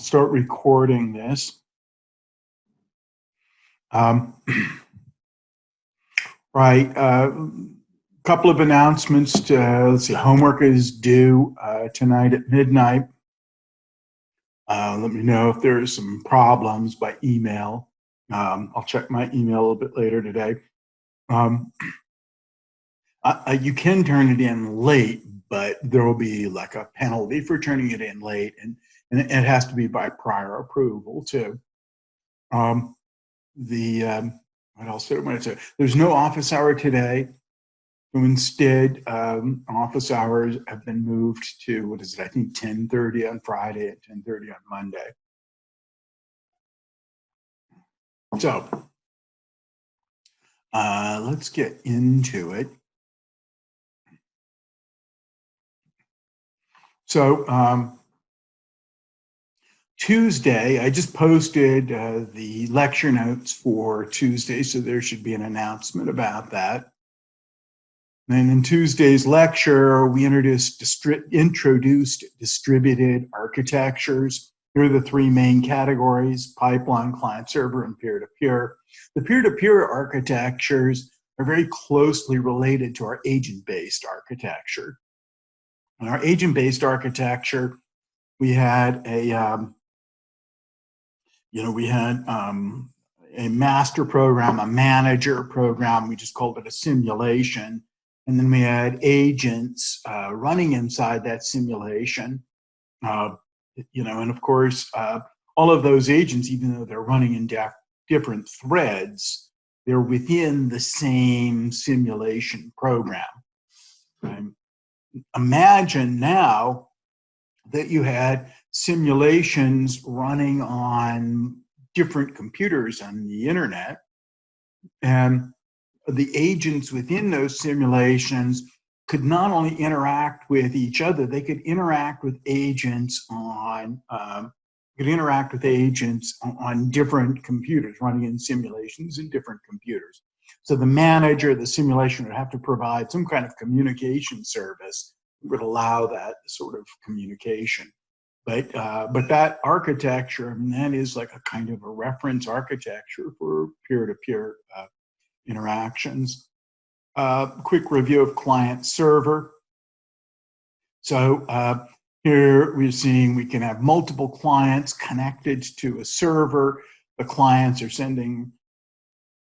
start recording this. Right, couple of announcements. Let's see, homework is due tonight at midnight. Let me know if there's some problems by email. I'll check my email a little bit later today. You can turn it in late, but there will be like a penalty for turning it in late, and it has to be by prior approval too. What else did I want to say? There's no office hour today. So instead, office hours have been moved to, what is it? I think 10:30 on Friday and 10:30 on Monday. So let's get into it. So Tuesday, I just posted the lecture notes for Tuesday, so there should be an announcement about that. And in Tuesday's lecture, we introduced distributed architectures. Here are the three main categories: pipeline, client server, and peer-to-peer. The peer-to-peer architectures are very closely related to our agent-based architecture. In our agent-based architecture, we had a master program, a manager program. We just called it a simulation. And then we had agents running inside that simulation. And of course, all of those agents, even though they're running in different threads, they're within the same simulation program. Imagine now that you had simulations running on different computers on the internet, and the agents within those simulations could not only interact with each other, they could interact with agents on different computers, running in simulations in different computers. So the manager of the simulation would have to provide some kind of communication service that would allow that sort of communication. But that architecture, that is like a kind of a reference architecture for peer-to-peer interactions. Quick review of client server. So here we're seeing we can have multiple clients connected to a server. The clients are sending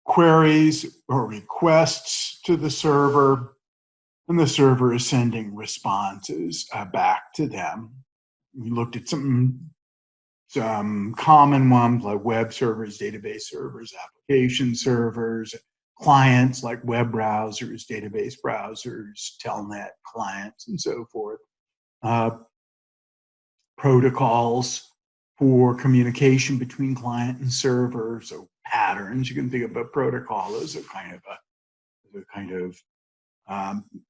queries or requests to the server, and the server is sending responses back to them. We looked at some common ones like web servers, database servers, application servers, clients like web browsers, database browsers, telnet clients, and so forth. Protocols for communication between client and server, so patterns. You can think of a protocol as a kind of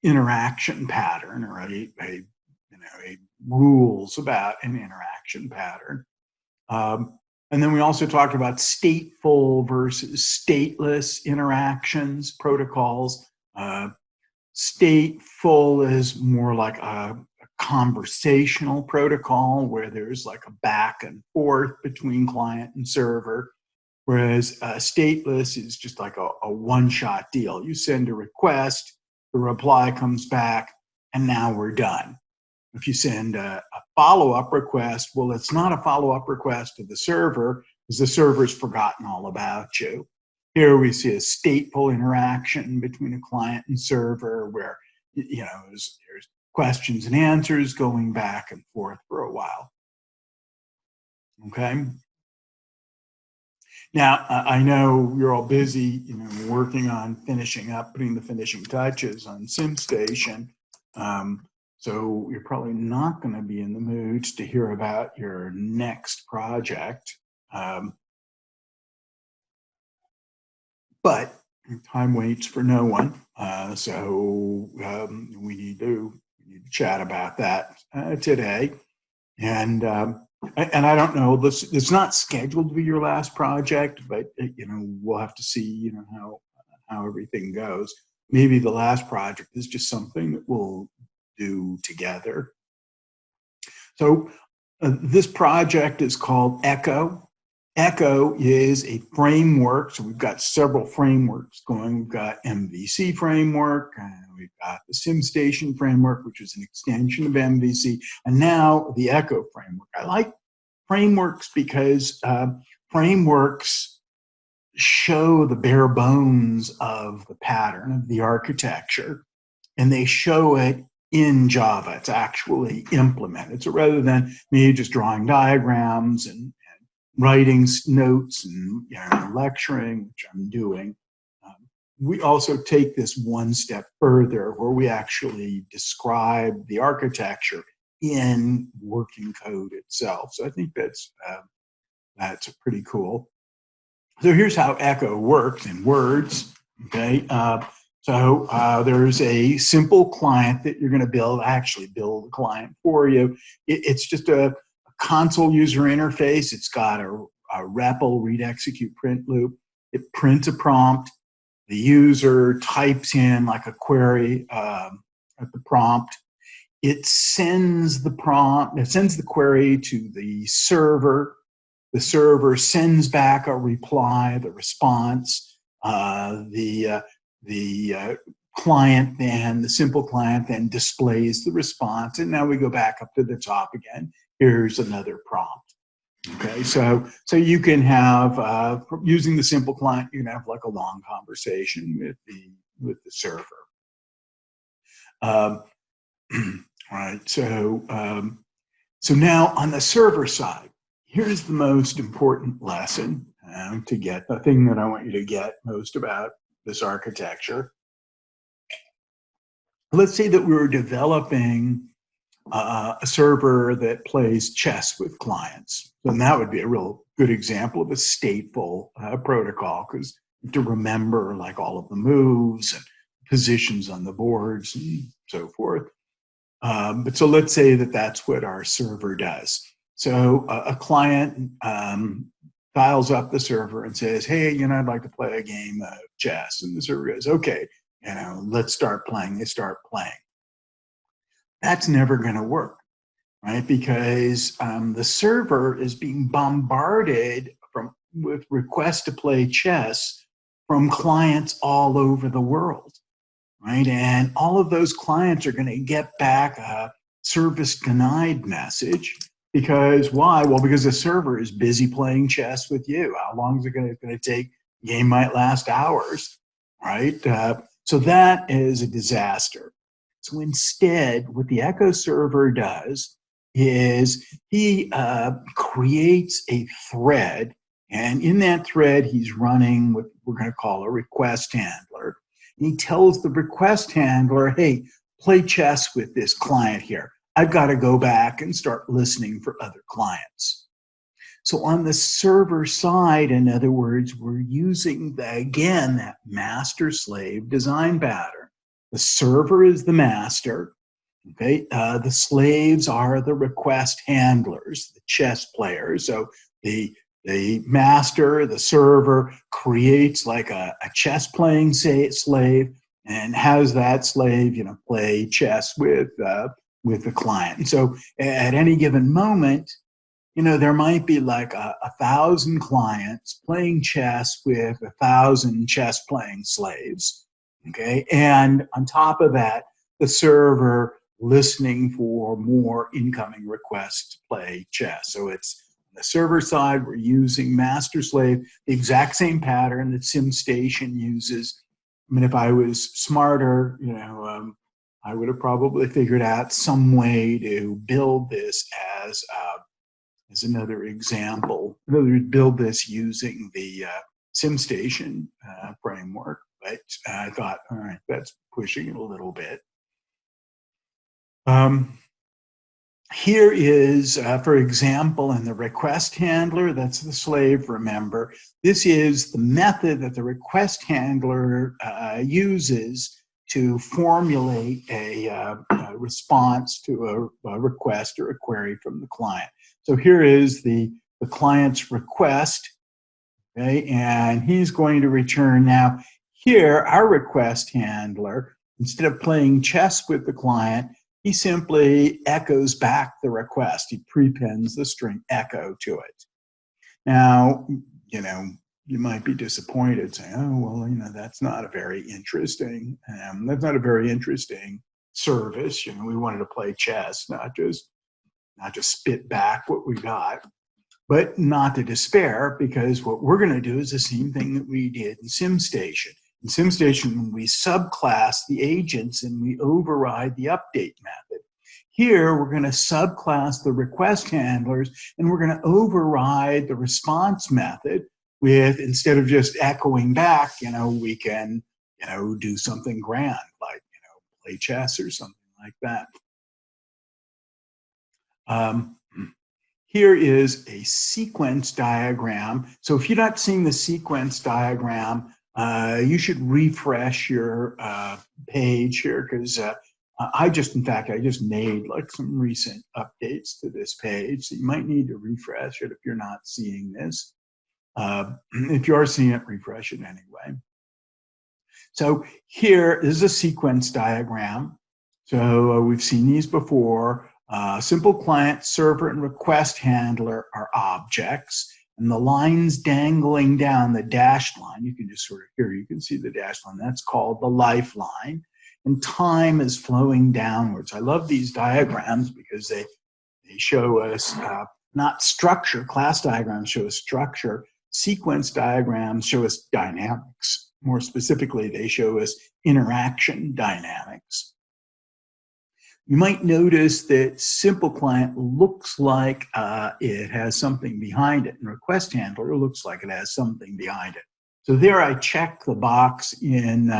interaction pattern, or a rules about an interaction pattern. And then we also talked about stateful versus stateless interactions, protocols. Stateful is more like a conversational protocol where there's like a back and forth between client and server, whereas stateless is just like a one-shot deal. You send a request, the reply comes back, and now we're done. If you send a follow-up request, well, it's not a follow-up request to the server because the server's forgotten all about you. Here we see a stateful interaction between a client and server where, there's questions and answers going back and forth for a while. Okay. Now, I know you're all busy, working on finishing up, putting the finishing touches on SimStation. So you're probably not going to be in the mood to hear about your next project. But time waits for no one. So we need to chat about that today. And I don't know, it's not scheduled to be your last project, but we'll have to see how everything goes. Maybe the last project is just something that we'll do together. So This project is called Echo. Echo is a framework, so we've got several frameworks going. We've got MVC framework, we've got the SimStation framework, which is an extension of MVC, and now the Echo framework. I like frameworks because frameworks show the bare bones of the pattern, of the architecture, and they show it in Java. It's actually implemented. So rather than me just drawing diagrams and writing notes and lecturing, which I'm doing, we also take this one step further where we actually describe the architecture in working code itself. So I think that's pretty cool. So here's how Echo works in words. Okay, so there's a simple client that you're going to build. Actually, build a client for you. It's just a console user interface. It's got a REPL, read, execute, print loop. It prints a prompt. The user types in like a query at the prompt. It sends the prompt. It sends the query to the server. The server sends back a reply, the response. The client then, the simple client then displays the response. And now we go back up to the top again. Here's another prompt. Okay, so you can have, using the simple client, you can have like a long conversation with the server. Right, so now on the server side, here's the most important lesson to get, the thing that I want you to get most about this architecture. Let's say that we were developing a server that plays chess with clients. And that would be a real good example of a stateful protocol, because to remember like all of the moves and positions on the boards and so forth. But so let's say that that's what our server does. So a client dials up the server and says, hey, I'd like to play a game of chess. And the server goes, okay, let's start playing. They start playing. That's never going to work, right? Because the server is being bombarded with requests to play chess from clients all over the world, right? And all of those clients are going to get back a service denied message. Because why? Well, because the server is busy playing chess with you. How long is it going to take? The game might last hours, right? So that is a disaster. So instead, what the Echo server does is he creates a thread, and in that thread, he's running what we're going to call a request handler. And he tells the request handler, hey, play chess with this client here. I've got to go back and start listening for other clients. So on the server side, in other words, we're using, again, that master-slave design pattern. The server is the master. Okay, the slaves are the request handlers, the chess players. So the master, the server, creates like a chess playing slave and has that slave, play chess with the client. And so at any given moment, there might be like 1,000 clients playing chess with 1,000 chess playing slaves. Okay, and on top of that, the server listening for more incoming requests to play chess. So it's on the server side, we're using master slave, the exact same pattern that SimStation uses. I mean, if I was smarter, I would have probably figured out some way to build this as another example. In other words, build this using the SimStation framework. But I thought, all right, that's pushing it a little bit. Here is, for example, in the request handler, that's the slave, remember. This is the method that the request handler uses to formulate a response to a request or a query from the client. So here is the client's request, okay, and he's going to return now. Here, our request handler, instead of playing chess with the client, he simply echoes back the request. He prepends the string echo to it. Now, you might be disappointed, saying, "Oh, well, that's not a very interesting. That's not a very interesting service. We wanted to play chess, not just spit back what we got." But not to despair, because what we're going to do is the same thing that we did in SimStation. In SimStation, when we subclass the agents and we override the update method. Here, we're going to subclass the request handlers, and we're going to override the response method with, instead of just echoing back, we can, do something grand, like, play chess or something like that. Here is a sequence diagram. So if you're not seeing the sequence diagram, you should refresh your page here, because I just made like some recent updates to this page. So you might need to refresh it if you're not seeing this. If you are seeing it, refresh it anyway. So here is a sequence diagram. So we've seen these before. Simple client, server, and request handler are objects. And the lines dangling down, the dashed line, you can just sort of, here you can see the dashed line, that's called the lifeline. And time is flowing downwards. I love these diagrams because they show us not structure. Class diagrams show us structure. Sequence diagrams show us dynamics. More specifically, they show us interaction dynamics. You might notice that simple client looks like it has something behind it, and request handler looks like it has something behind it. So there I check the box in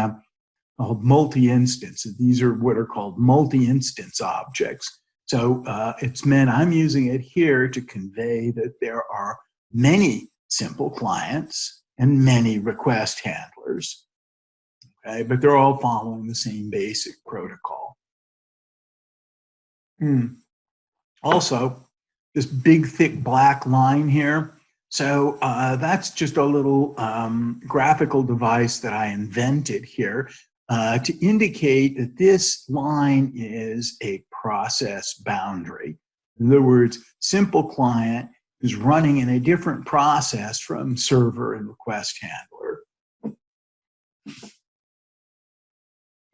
multi-instance. These are what are called multi-instance objects. So it's meant I'm using it here to convey that there are many simple clients and many request handlers. Okay, but they're all following the same basic protocol. Also, this big, thick black line here. So that's just a little graphical device that I invented here to indicate that this line is a process boundary. In other words, simple client is running in a different process from server and request handler.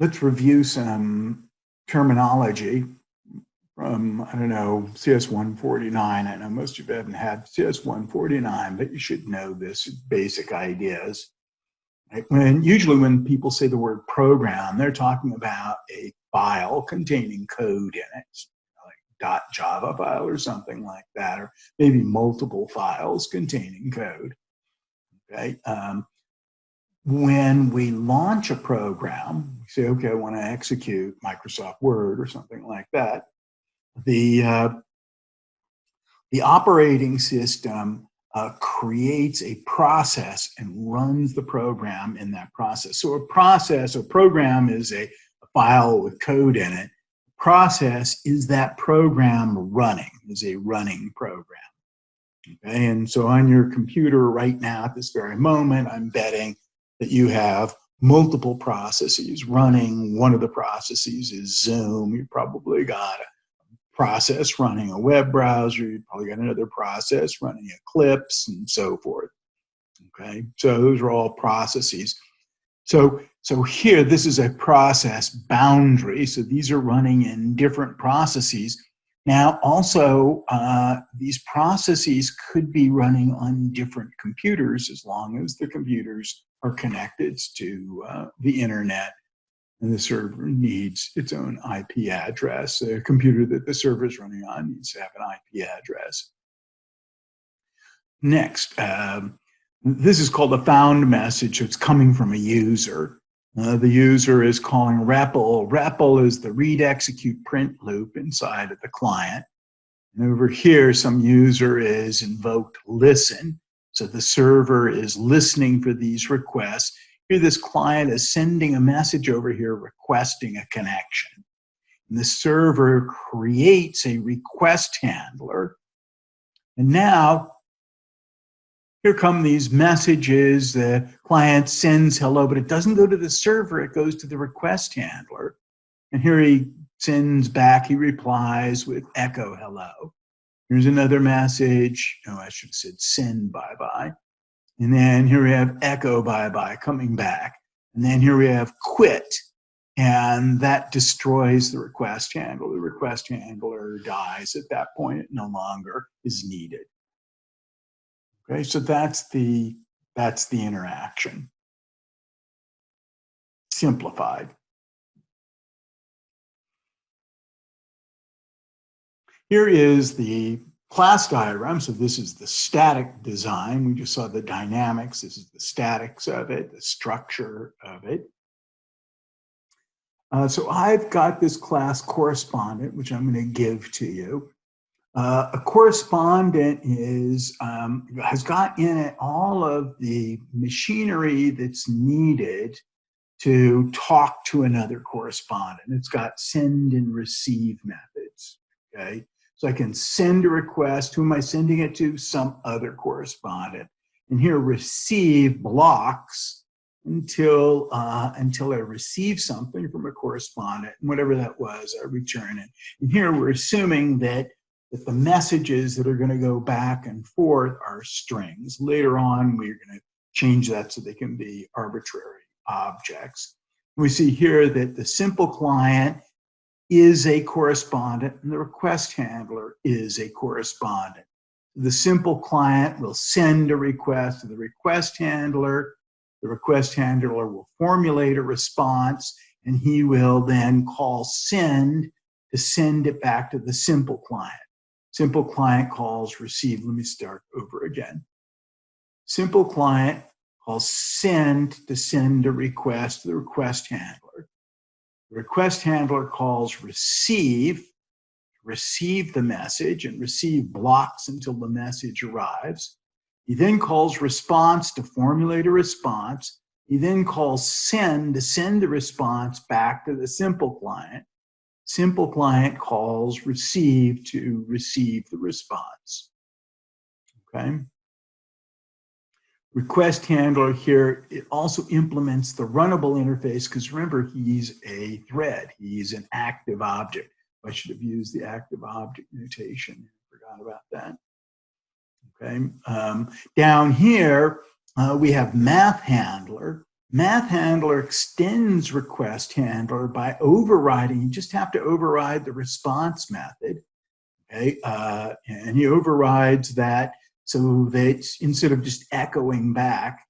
Let's review some terminology from, I don't know, CS149. I know most of you haven't had CS149, but you should know this basic ideas. Right? Usually when people say the word program, they're talking about a file containing code in it, like .java file or something like that, or maybe multiple files containing code. Okay. When we launch a program, we say, okay, I want to execute Microsoft Word or something like that. The operating system creates a process and runs the program in that process. So a program is a file with code in it. Process is that program running, is a running program. Okay, and so on your computer right now at this very moment, I'm betting that you have multiple processes running. One of the processes is Zoom. You probably got a process running a web browser. You probably got another process running Eclipse and so forth. Okay, so those are all processes. So here, this is a process boundary. So these are running in different processes. Now, also, these processes could be running on different computers as long as the computers are connected to the internet, and the server needs its own IP address. The computer that the server is running on needs to have an IP address. Next, this is called a found message. It's coming from a user. The user is calling REPL. REPL is the read, execute, print loop inside of the client. And over here, some user is invoked listen. So the server is listening for these requests. Here, this client is sending a message over here requesting a connection. And the server creates a request handler. And now, here come these messages. The client sends hello, but it doesn't go to the server. It goes to the request handler. And here he sends back, he replies with echo hello. Here's another message. Oh, I should have said send bye-bye. And then here we have echo bye-bye coming back. And then here we have quit. And that destroys the request handler. The request handler dies at that point. It no longer is needed. Okay, so that's the interaction. Simplified. Here is the class diagram. So this is the static design. We just saw the dynamics. This is the statics of it, the structure of it. So I've got this class correspondent, which I'm going to give to you. A correspondent has got in it all of the machinery that's needed to talk to another correspondent. It's got send and receive methods, okay? So I can send a request. Who am I sending it to? Some other correspondent. And here receive blocks until I receive something from a correspondent, and whatever that was, I return it. And here we're assuming that the messages that are going to go back and forth are strings. Later on, we're going to change that so they can be arbitrary objects. We see here that the simple client is a correspondent and the request handler is a correspondent. The simple client will send a request to the request handler. The request handler will formulate a response, and he will then call send to send it back to the simple client. Simple client calls receive. Let me start over again. Simple client calls send to send a request to the request handler. The request handler calls receive the message, and receive blocks until the message arrives. He then calls response to formulate a response. He then calls send to send the response back to the simple client. Simple client calls receive to receive the response. Okay. Request handler here, it also implements the runnable interface, because remember, he's a thread. He's an active object. I should have used the active object notation. I forgot about that. Okay. Down here, we have math handler. Math handler extends request handler by overriding. You just have to override the response method. Okay. And he overrides that so that instead of just echoing back,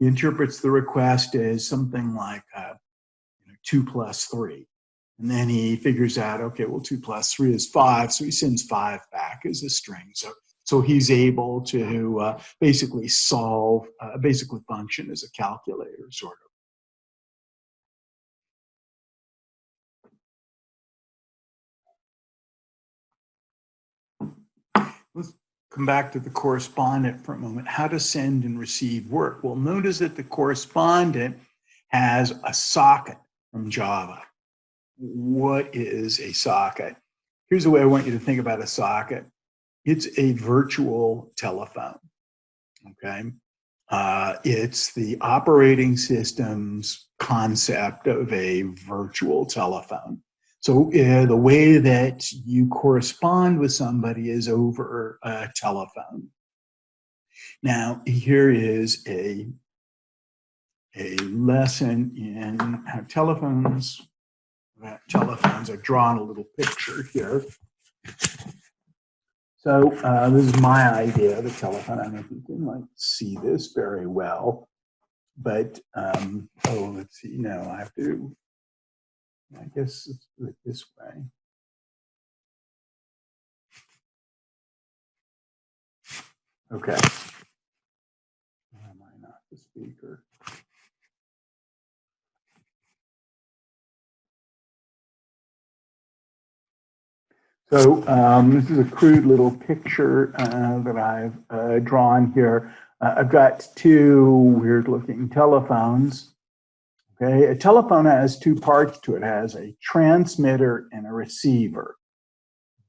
he interprets the request as something like 2 plus 3. And then he figures out, okay, well, 2 plus 3 is 5. So he sends 5 back as a string. So he's able to basically solve, basically function as a calculator, sort of. Let's come back to the correspondent for a moment. How does send and receive work? Well, notice that the correspondent has a socket from Java. What is a socket? Here's the way I want you to think about a socket. It's a virtual telephone, okay? It's the operating system's concept of a virtual telephone. So the way that you correspond with somebody is over a telephone. Now, here is a lesson in how telephones. I've drawn a little picture here. So this is my idea of a telephone. I don't know if you can see this very well, but oh, let's see. No, I have to. I guess let's do it this way. Okay. Why am I not the speaker? So this is a crude little picture that I've drawn here. I've got 2 weird-looking telephones. Okay, a telephone has 2 parts to it. It has a transmitter and a receiver.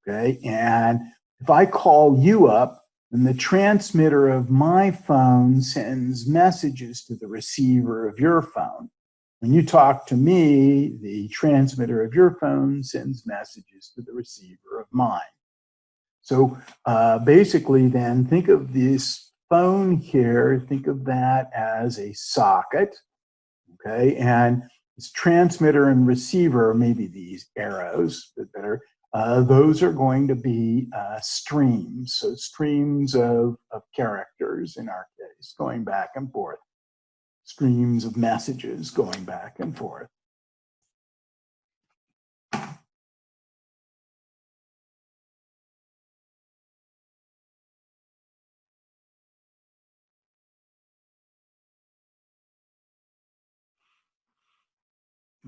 Okay, and if I call you up, then the transmitter of my phone sends messages to the receiver of your phone. When you talk to me, the transmitter of your phone sends messages to the receiver of mine. So basically then think of this phone here, think of that as a socket, okay? And this transmitter and receiver, maybe these arrows, but better, those are going to be streams. So streams of characters in our case, going back and forth. Streams of messages going back and forth.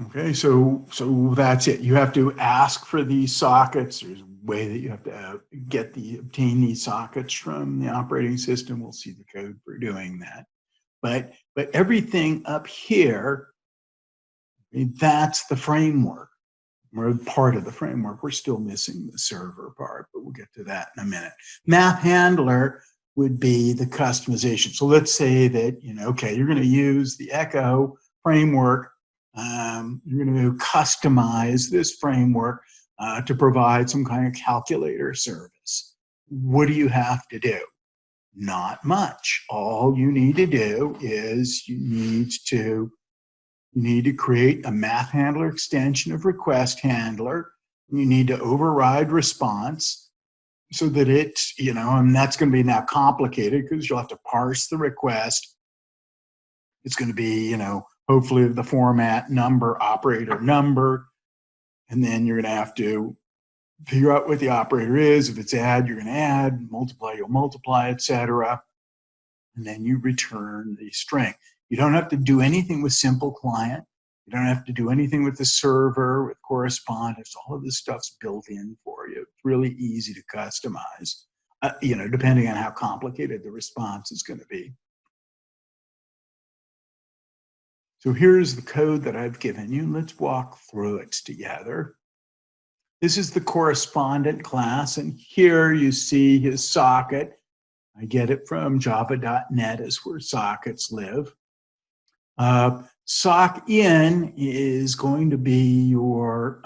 Okay, so that's it. You have to ask for these sockets. There's a way that you have to obtain these sockets from the operating system. We'll see the code for doing that. But everything up here, I mean, that's the framework. We're part of the framework. We're still missing the server part, but we'll get to that in a minute. Math handler would be the customization. So let's say that, okay, you're going to use the Echo framework. You're going to customize this framework to provide some kind of calculator service. What do you have to do? Not much. All you need to do is you need to create a math handler extension of request handler. You need to override response so that it's, and that's going to be now complicated because you'll have to parse the request. It's going to be, hopefully the format number, operator number, and then you're going to have to figure out what the operator is. If it's add, you're going to add, multiply, you'll multiply, etc. And then you return the string. You don't have to do anything with simple client. You don't have to do anything with the server, with correspondence. All of this stuff's built in for you. It's really easy to customize, depending on how complicated the response is going to be. So here's the code that I've given you. Let's walk through it together. This is the correspondent class, and here you see his socket. I get it from java.net is where sockets live. Sock in is going to be your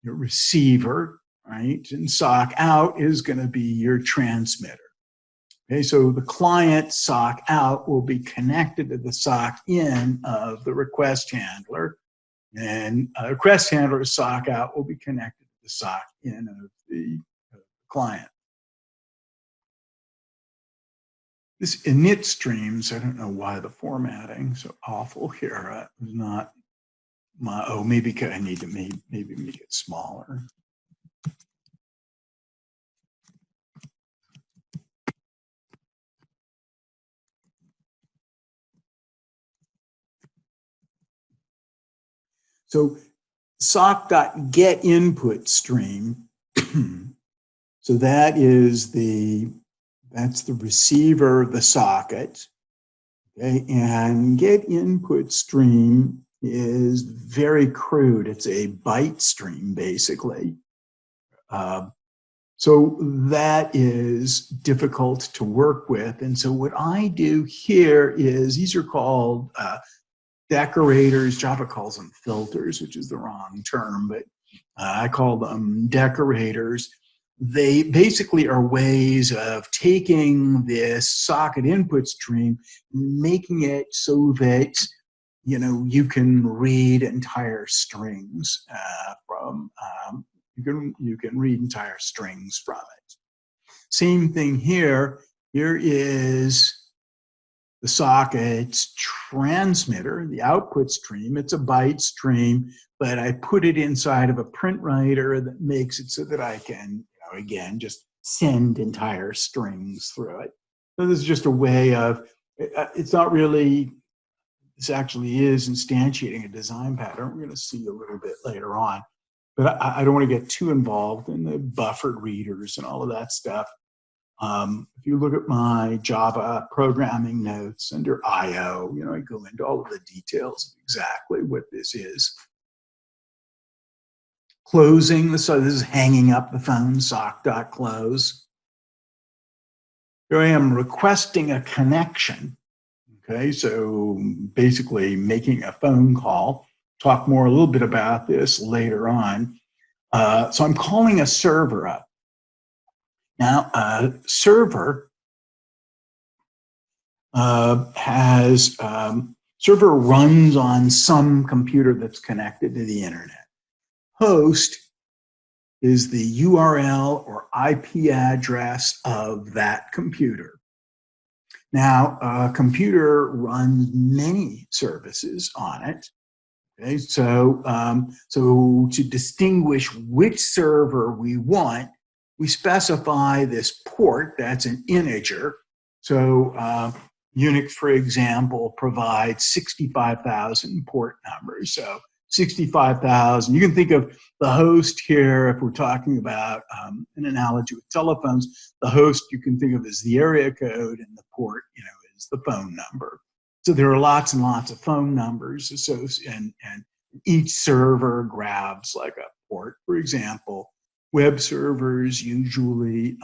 receiver, right? And sock out is going to be your transmitter. Okay, so the client sock out will be connected to the sock in of the request handler, and request handler sock out will be connected to the sock in of the client. This init streams, I don't know why the formatting so awful here. It was not my, maybe I need to maybe make it smaller. So sock.getInput stream, so that's the receiver of the socket, okay? And getInput stream is very crude. It's a byte stream, basically. So that is difficult to work with. And so what I do here is, these are called decorators. Java calls them filters, which is the wrong term, but I call them decorators. They basically are ways of taking this socket input stream, making it so that you can read entire strings from. You can read entire strings from it. Same thing here. Here is the socket's transmitter, the output stream. It's a byte stream, but I put it inside of a print writer that makes it so that I can, again, just send entire strings through it. So this is just a way of, it's not really, this actually is instantiating a design pattern. We're going to see a little bit later on. But I don't want to get too involved in the buffered readers and all of that stuff. If you look at my Java programming notes under IO, I go into all of the details of exactly what this is. Closing, so this is hanging up the phone, sock.close. Here I am requesting a connection. Okay, so basically making a phone call. Talk more a little bit about this later on. So I'm calling a server up. Now, a server server runs on some computer that's connected to the internet. Host is the URL or IP address of that computer. Now, a computer runs many services on it. Okay, so to distinguish which server we want, we specify this port that's an integer. So Unix, for example, provides 65,000 port numbers. So 65,000. You can think of the host here, if we're talking about an analogy with telephones, the host you can think of as the area code, and the port, is the phone number. So there are lots and lots of phone numbers associated, and each server grabs like a port. For example, web servers usually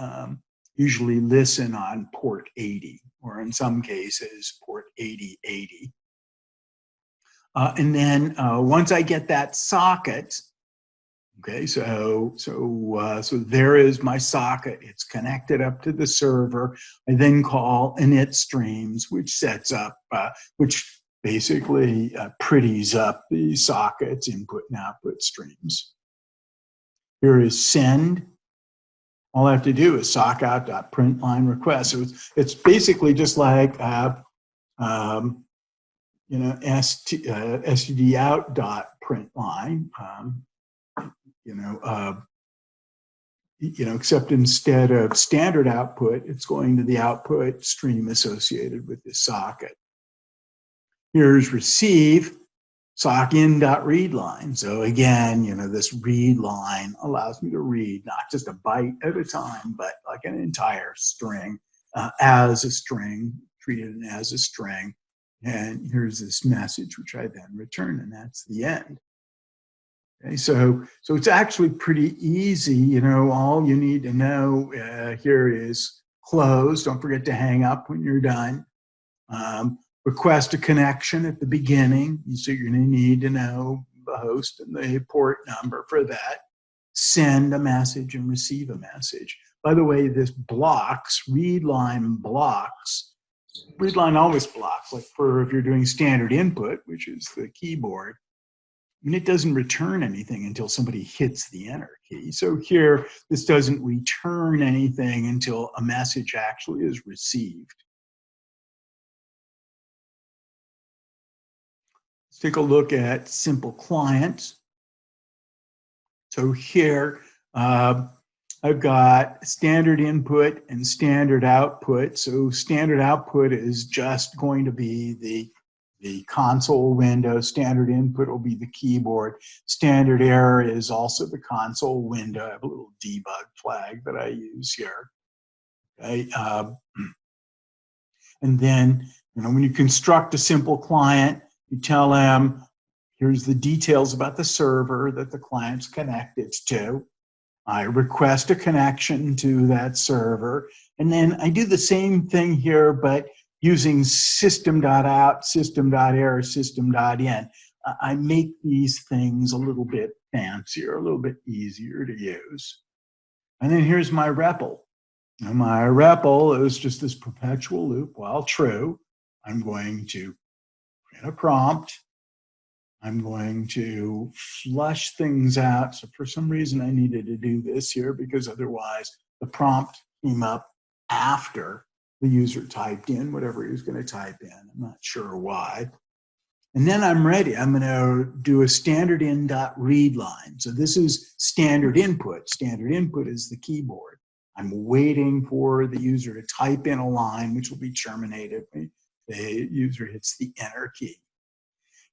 listen on port 80, or in some cases port 8080. And then once I get that socket, okay, so there is my socket. It's connected up to the server. I then call init streams, which sets up, which basically pretties up the socket's input and output streams. Here is send. All I have to do is sockout.println request. So it's basically just like stdout.println. Except instead of standard output, it's going to the output stream associated with this socket. Here's receive, sockin.readline. So again, this read line allows me to read not just a byte at a time, but like an entire string as a string, treated as a string. And here's this message, which I then return, and that's the end. Okay, so it's actually pretty easy. All you need to know here is close. Don't forget to hang up when you're done. Request a connection at the beginning. So you're going to need to know the host and the port number for that. Send a message and receive a message. By the way, this blocks, read line blocks. Read line always blocks, like if you're doing standard input, which is the keyboard. And it doesn't return anything until somebody hits the enter key. So here, this doesn't return anything until a message actually is received. Let's take a look at simple clients. So here, I've got standard input and standard output. So standard output is just going to be the console window. Standard input will be the keyboard. Standard error is also the console window. I have a little debug flag that I use here. Okay. And then, when you construct a simple client, you tell them, here's the details about the server that the client's connected to. I request a connection to that server. And then I do the same thing here, but using system.out, system.error, system.in. I make these things a little bit fancier, a little bit easier to use. And then here's my REPL. Now my REPL is just this perpetual loop. While true, I'm going to print a prompt. I'm going to flush things out. So for some reason, I needed to do this here because otherwise the prompt came up after the user typed in whatever he was going to type in. I'm not sure why. And then I'm ready. I'm going to do a standard in.readline. So this is standard input. Standard input is the keyboard. I'm waiting for the user to type in a line, which will be terminated when the user hits the enter key.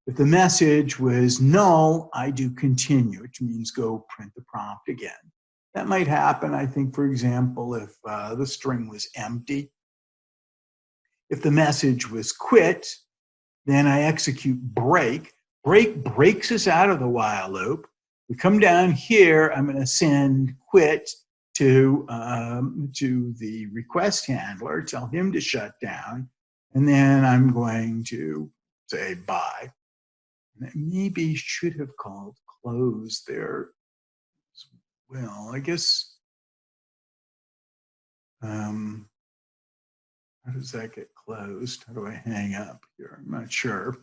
If the message was null, I do continue, which means go print the prompt again. That might happen, I think, for example, if the string was empty. If the message was quit, then I execute break. Break breaks us out of the while loop. We come down here, I'm going to send quit to the request handler, tell him to shut down. And then I'm going to say bye. And maybe should have called close there as well. I guess, how does that get closed? How do I hang up here? I'm not sure.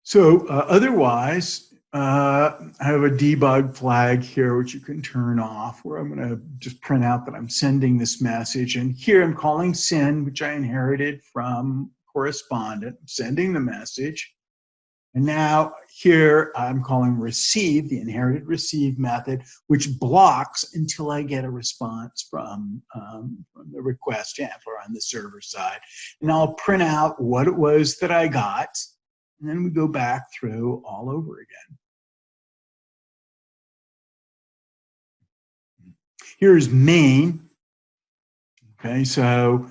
So otherwise, I have a debug flag here, which you can turn off, where I'm going to just print out that I'm sending this message. And here I'm calling send, which I inherited from correspondent, sending the message. And now here I'm calling receive, the inherited receive method, which blocks until I get a response from the request handler on the server side. And I'll print out what it was that I got. And then we go back through all over again. Here's main. Okay, so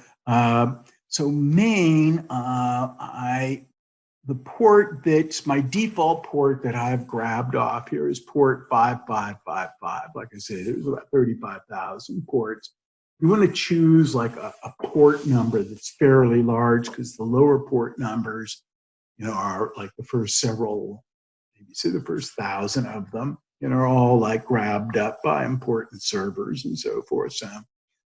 main, the port that's my default port that I've grabbed off here is port 5555. Like I said, there's about 35,000 ports. You want to choose like a port number that's fairly large, because the lower port numbers, are like the first several, maybe say the first 1,000 of them, are all like grabbed up by important servers and so forth. So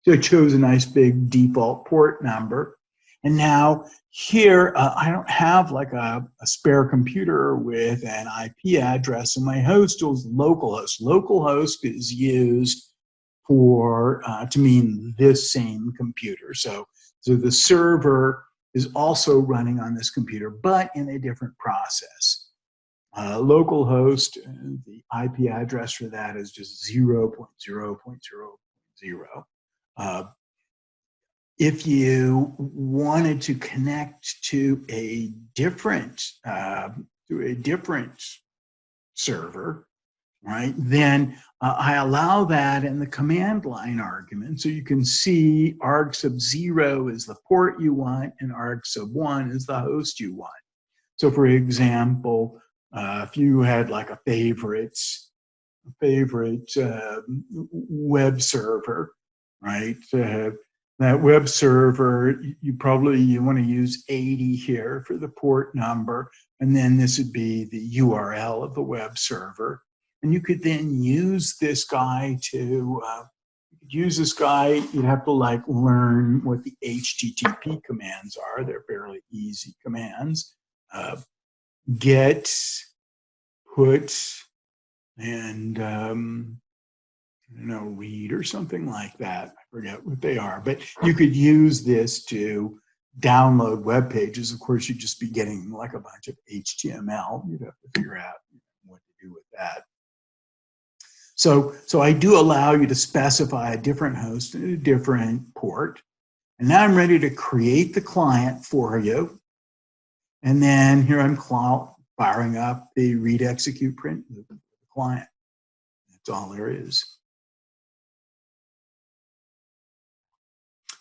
I chose a nice big default port number. And now here, I don't have like a spare computer with an IP address, and my host is localhost. Localhost is used for to mean this same computer. So the server is also running on this computer, but in a different process. Localhost, the IP address for that is just 0.0.0.0. If you wanted to connect to a different server, right, then I allow that in the command line argument. So you can see arg sub 0 is the port you want, and arg sub 1 is the host you want. So for example, if you had like a favorite web server, right? That web server, you want to use 80 here for the port number, and then this would be the URL of the web server. And you could then use this guy to, you'd have to like learn what the HTTP commands are. They're fairly easy commands. Get, put, and read or something like that. I forget what they are, but you could use this to download web pages. Of course, you'd just be getting like a bunch of HTML. You'd have to figure out what to do with that. So I do allow you to specify a different host and a different port. And now I'm ready to create the client for you. And then here I'm firing up the read, execute, print loop of the client. That's all there is.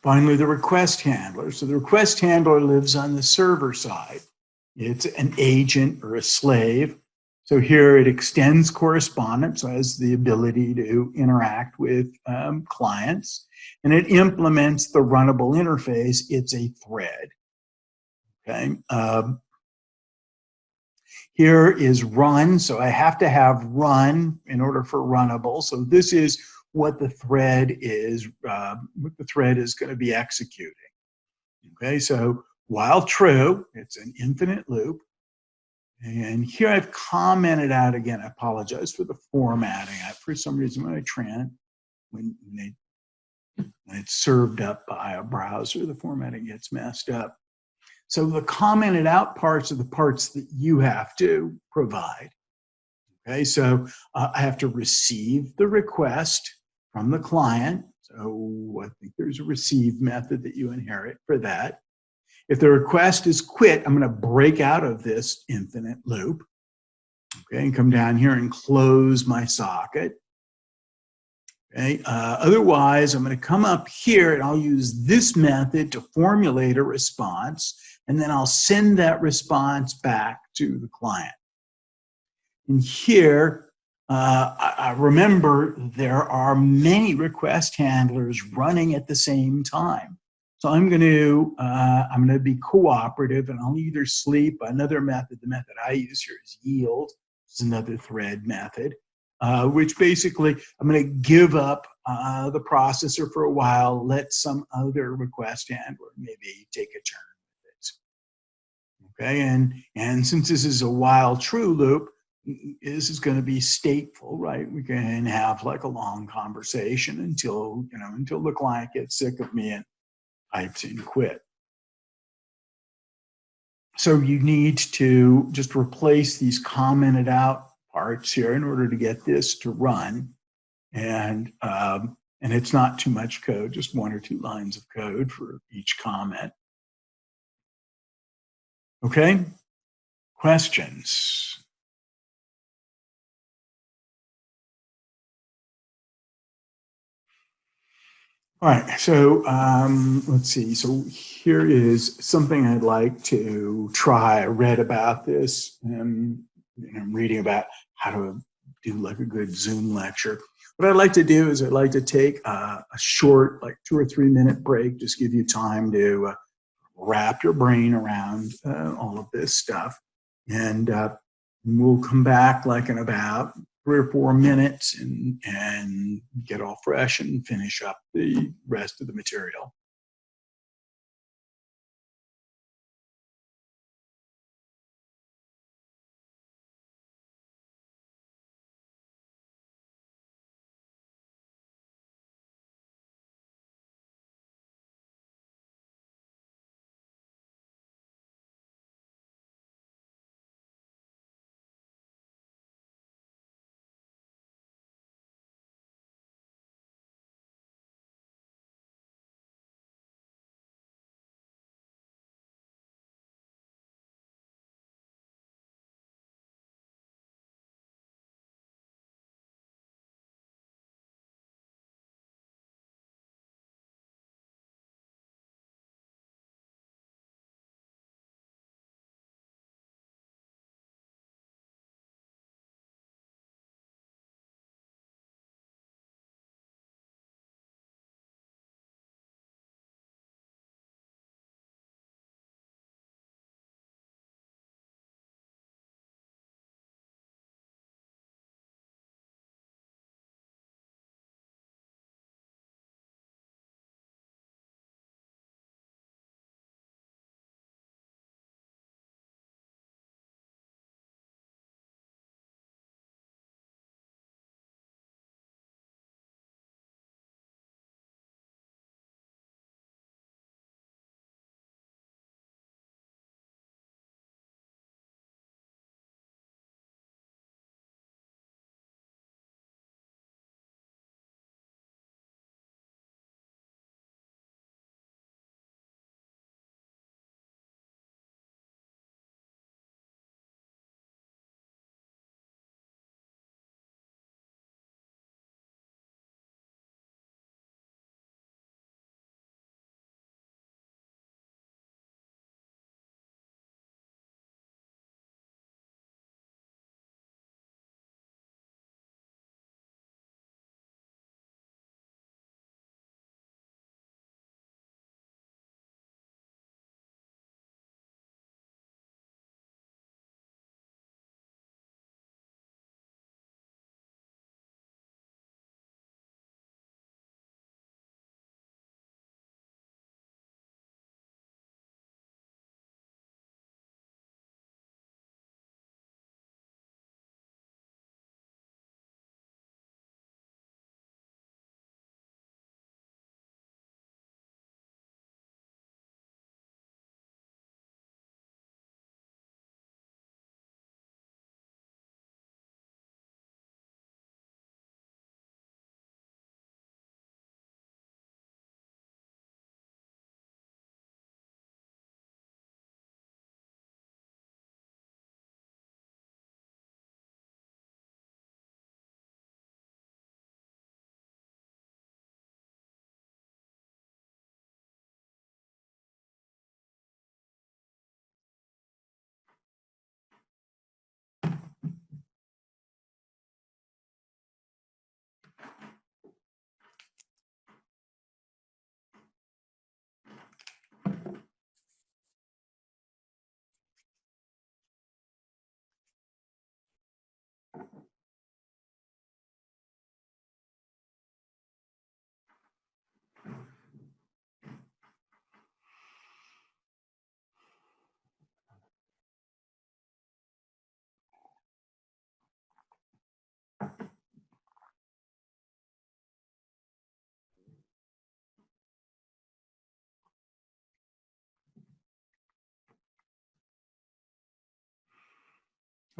Finally, the request handler. So the request handler lives on the server side. It's an agent or a slave. So here it extends correspondence, so it has the ability to interact with clients, and it implements the runnable interface. It's a thread. Okay. Here is run, so I have to have run in order for runnable. So this is what the thread is going to be executing. Okay, so while true, it's an infinite loop. And here I've commented out again. I apologize for the formatting. For some reason, when it's served up by a browser, the formatting gets messed up. So the commented out parts are the parts that you have to provide. Okay, so I have to receive the request from the client. So I think there's a receive method that you inherit for that. If the request is quit, I'm going to break out of this infinite loop, okay, and come down here and close my socket. Okay. Otherwise, I'm going to come up here and I'll use this method to formulate a response, and then I'll send that response back to the client. And here, I remember there are many request handlers running at the same time. So I'm going to be cooperative, and I'll either sleep. Another method, the method I use here is yield. It's another thread method, which basically I'm going to give up the processor for a while, let some other request handler maybe take a turn with it. Okay, and since this is a while true loop, this is going to be stateful, right? We can have like a long conversation until the client gets sick of me and types in quit. So you need to just replace these commented out parts here in order to get this to run. And it's not too much code, just 1 or 2 lines of code for each comment. Okay, questions? All right, so let's see. So here is something I'd like to try. I read about this, and I'm reading about how to do like a good Zoom lecture. What I'd like to do is I'd like to take a short, like 2 or 3 minute break, just give you time to wrap your brain around all of this stuff. And we'll come back like in about 3 or 4 minutes and get all fresh and finish up the rest of the material.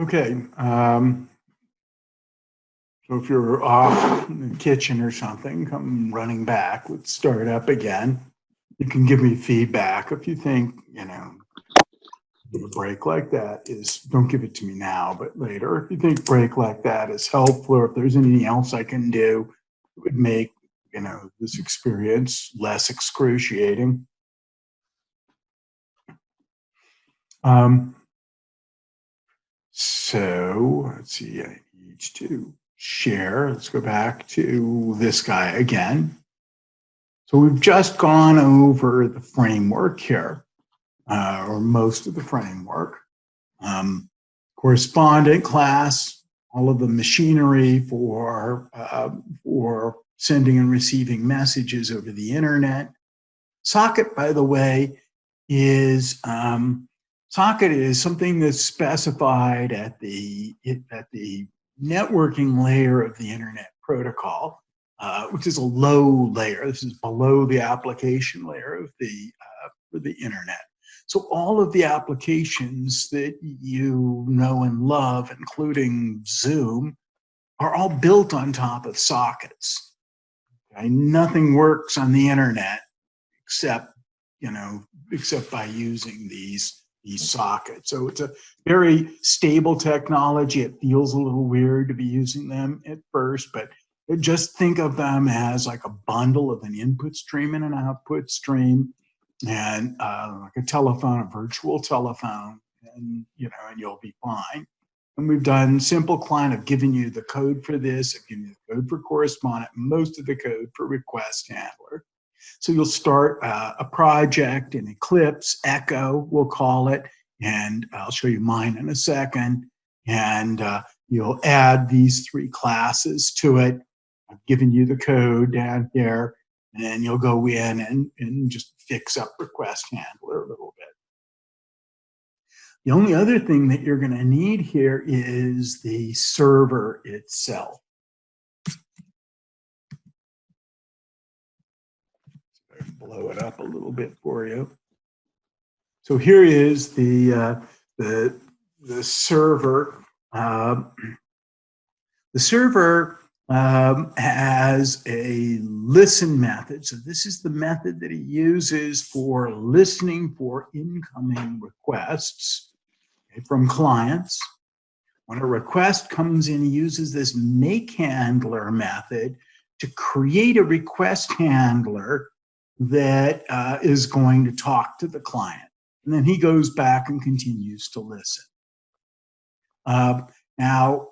Okay. So if you're off in the kitchen or something, come running back. Let's start up again. You can give me feedback if you think, a break like that is, don't give it to me now, but later. If you think break like that is helpful, or if there's anything else I can do that would make, this experience less excruciating. Um, so let's see, I need to share. Let's go back to this guy again. So we've just gone over the framework here, or most of the framework. Correspondent class, all of the machinery for sending and receiving messages over the internet. Socket, by the way, is socket is something that's specified at the networking layer of the internet protocol, which is a low layer. This is below the application layer of for the internet. So all of the applications that you know and love, including Zoom, are all built on top of sockets. Okay? Nothing works on the internet except, except by using these sockets. So it's a very stable technology. It feels a little weird to be using them at first, but just think of them as like a bundle of an input stream and an output stream, and like a telephone, a virtual telephone, and and you'll be fine. And we've done simple client. I've given you the code for this. I've given you the code for correspondent, most of the code for request handler. So you'll start a project in Eclipse, Echo, we'll call it, and I'll show you mine in a second. And you'll add these three classes to it. I've given you the code down here, and you'll go in and just fix up request handler a little bit. The only other thing that you're going to need here is the server itself. Blow it up a little bit for you. So here is the server. The server has a listen method. So this is the method that he uses for listening for incoming requests, okay, from clients. When a request comes in, he uses this make handler method to create a request handler that is going to talk to the client. And then he goes back and continues to listen. Now,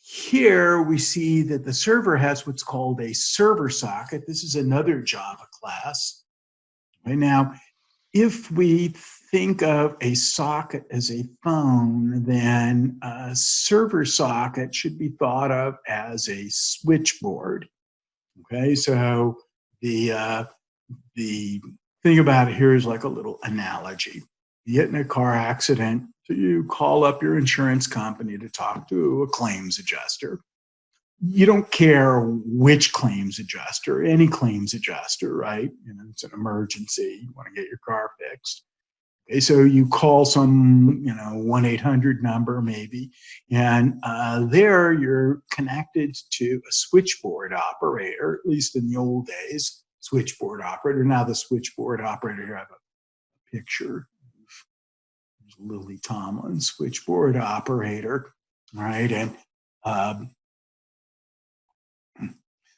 here we see that the server has what's called a server socket. This is another Java class. Right now, if we think of a socket as a phone, then a server socket should be thought of as a switchboard. Okay, so the thing about it here is like a little analogy. You get in a car accident, so you call up your insurance company to talk to a claims adjuster. You don't care which claims adjuster, any claims adjuster, right? It's an emergency. You want to get your car fixed. Okay, so you call some, 1-800 number maybe, and there you're connected to a switchboard operator, at least in the old days, switchboard operator. Now the switchboard operator, here I have a picture of Lily Tomlin, switchboard operator, all right? And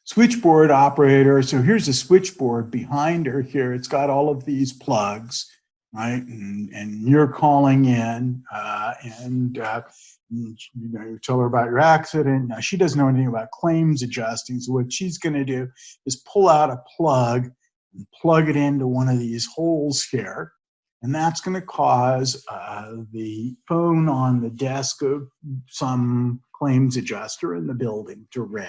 switchboard operator, so here's a switchboard behind her here. It's got all of these plugs, right? And you're calling in, you tell her about your accident. Now, she doesn't know anything about claims adjusting, so what she's going to do is pull out a plug and plug it into one of these holes here, and that's going to cause the phone on the desk of some claims adjuster in the building to ring.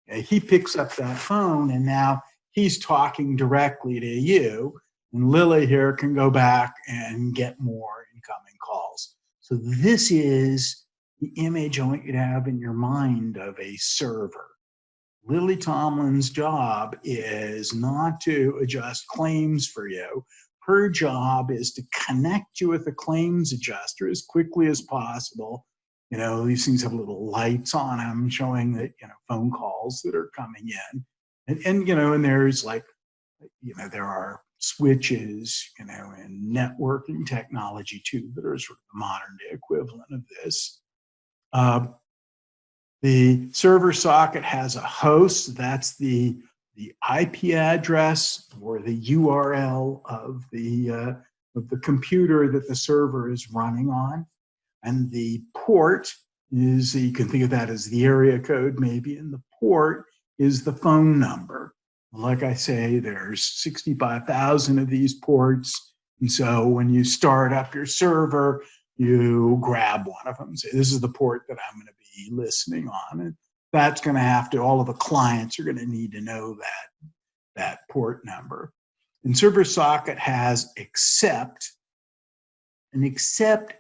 He picks up that phone, and now he's talking directly to you, and Lily here can go back and get more incoming calls. So this is the image I want you to have in your mind of a server. Lily Tomlin's job is not to adjust claims for you. Her job is to connect you with a claims adjuster as quickly as possible You know, these things have little lights on them showing that, you know, phone calls that are coming in. And you know, and there's like, you know, there are switches, you know, and networking technology too that are sort of the modern day equivalent of this. Uh, the server socket has a host. That's the IP address or the URL of the computer that the server is running on. And the port is, you can think of that as the area code maybe, and the port is the phone number. Like I say, there's 65,000 of these ports. And so when you start up your server, you grab one of them and say, this is the port that I'm going to be listening on. And that's going to have to, all of the clients are going to need to know that port number. And server socket has accept, and accept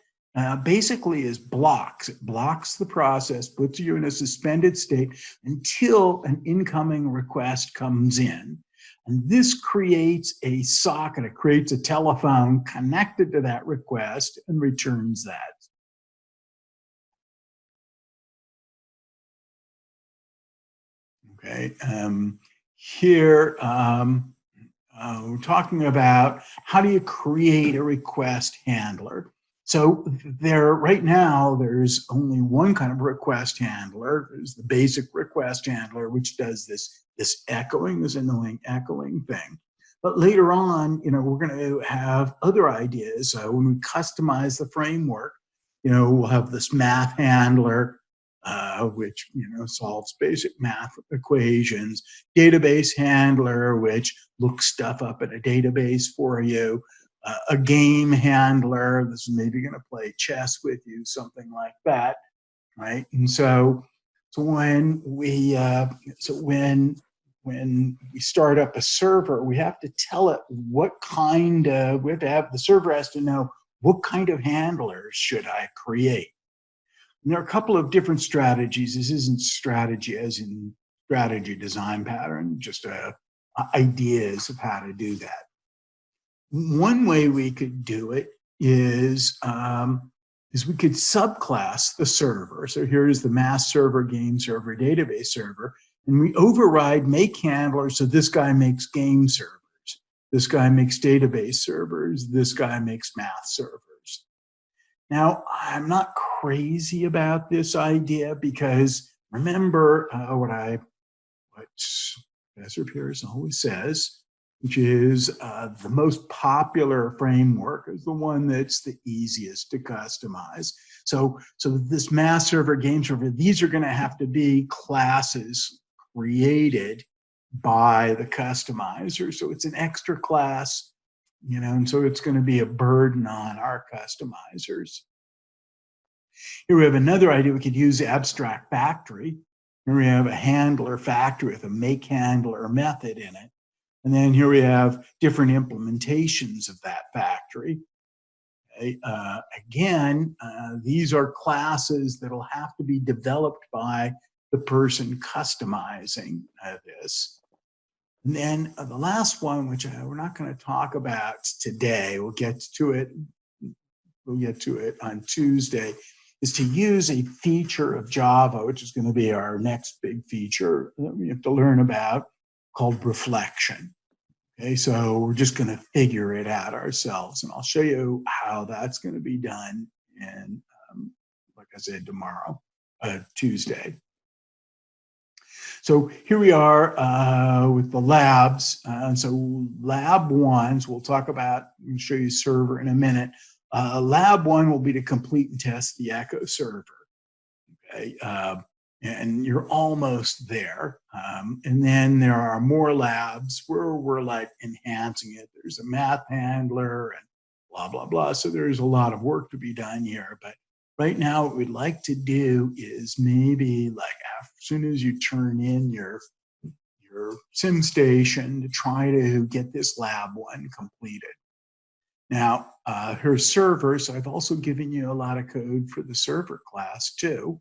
basically is blocks. It blocks the process, puts you in a suspended state until an incoming request comes in. And this creates a socket, it creates a telephone connected to that request and returns that. Okay, here we're talking about how do you create a request handler. So right now, there's only one kind of request handler. There's the basic request handler, which does this echoing, this annoying echoing thing. But later on, you know, we're going to have other ideas. So when we customize the framework, you know, we'll have this math handler, which, you know, solves basic math equations, database handler, which looks stuff up in a database for you, a game handler, this is maybe going to play chess with you, something like that, right? And so when we when we start up a server, we have to tell it what kind of, we have to have, the server has to know what kind of handlers should I create. And there are a couple of different strategies. This isn't strategy as in strategy design pattern, just ideas of how to do that. One way we could do it is we could subclass the server. So here's the mass server, game server, database server, and we override make handler. So this guy makes game servers, this guy makes database servers, this guy makes math servers. Now, I'm not crazy about this idea because remember what Professor Pierce always says, which is the most popular framework is the one that's the easiest to customize. So this mass server, game server, these are going to have to be classes created by the customizer. So it's an extra class, you know, and so it's going to be a burden on our customizers. Here we have another idea. We could use abstract factory. Here we have a handler factory with a make handler method in it. And then here we have different implementations of that factory. Okay. Again, these are classes that'll have to be developed by the person customizing this. And then the last one, which we're not going to talk about today, we'll get to it on Tuesday, is to use a feature of Java, which is going to be our next big feature that we have to learn about, called reflection. Okay, so we're just going to figure it out ourselves, and I'll show you how that's going to be done. And like I said, tomorrow, Tuesday. So here we are with the labs. So lab ones, we'll talk about, I'll show you server in a minute. Lab one will be to complete and test the Echo server. Okay, and you're almost there. And then there are more labs where we're like enhancing it. There's a math handler and blah, blah, blah. So there's a lot of work to be done here. But right now, what we'd like to do is maybe like as soon as you turn in your SimStation to try to get this lab one completed. Now, here's server. So I've also given you a lot of code for the server class too.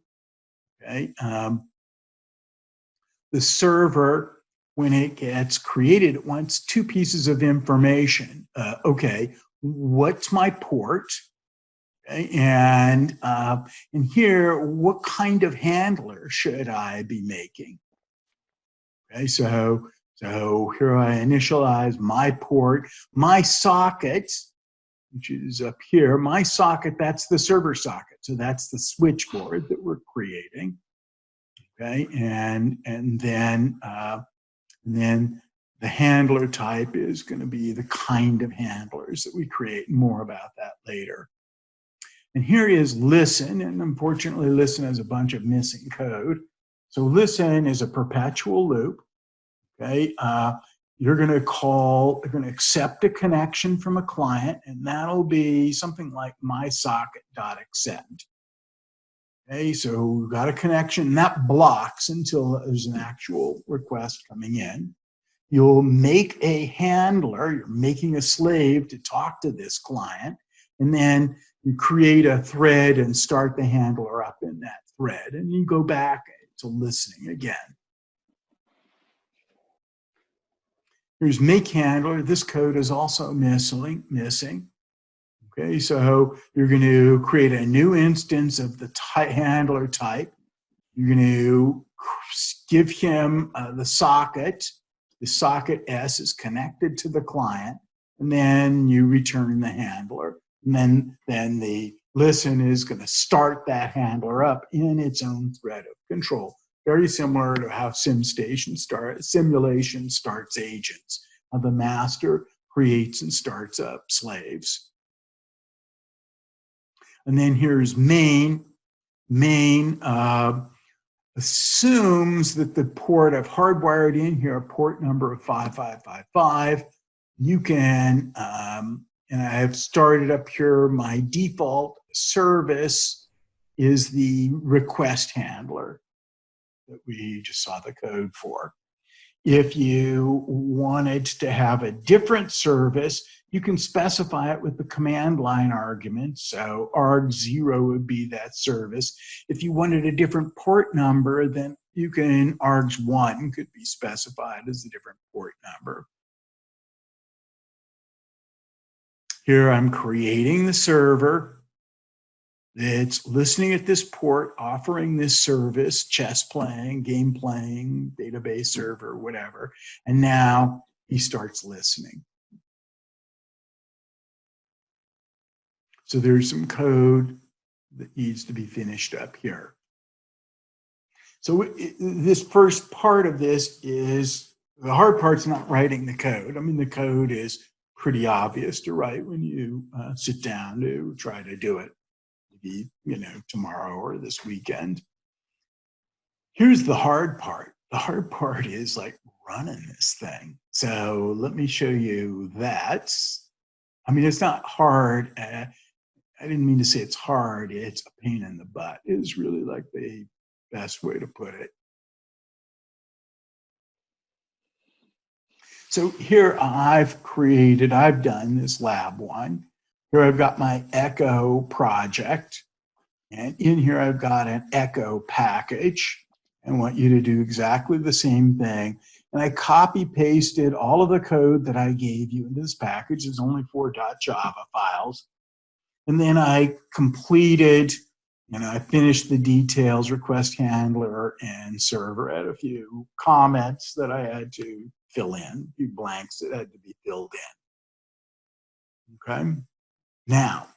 Okay. The server, when it gets created, it wants two pieces of information. Okay, what's my port? Okay? And here, what kind of handler should I be making? Okay, so here I initialize my port, my socket, which is up here. My socket, that's the server socket. So that's the switchboard that we're creating. Okay, and then the handler type is going to be the kind of handlers that we create. More about that later. And here is listen, and unfortunately listen has a bunch of missing code. So listen is a perpetual loop. Okay, you're going to accept a connection from a client, and that'll be something like mysocket.accept. Okay, so we've got a connection, and that blocks until there's an actual request coming in. You'll make a handler, you're making a slave to talk to this client, and then you create a thread and start the handler up in that thread, and you go back to listening again. Here's make handler. This code is also missing. Okay, so you're going to create a new instance of the handler type. You're going to give him the socket. The socket S is connected to the client, and then you return the handler. And then the listen is going to start that handler up in its own thread of control. Very similar to how simulation starts agents. How the master creates and starts up slaves. And then here's main. Main assumes that the port I've hardwired in here, a port number of 5555. You can, and I have started up here, my default service is the request handler that we just saw the code for. If you wanted to have a different service, you can specify it with the command line argument. So arg0 would be that service. If you wanted a different port number, then you can args1 could be specified as a different port number. Here I'm creating the server. It's listening at this port, offering this service, chess playing, game playing, database server, whatever. And now he starts listening. So there's some code that needs to be finished up here. So this first part of this is, the hard part's not writing the code. I mean, the code is pretty obvious to write when you sit down to try to do it. Tomorrow or this weekend. Here's the hard part. The hard part is like running this thing. So let me show you that. I mean, it's not hard. I didn't mean to say it's hard. It's a pain in the butt is really like the best way to put it. So here I've done this lab one. Here I've got my Echo project, and in here I've got an Echo package. I want you to do exactly the same thing. And I copy pasted all of the code that I gave you into this package. There's only 4 .java files. And then I completed, I finished the details, request handler and server. I had a few comments that I had to fill in, a few blanks that had to be filled in. Okay. Now,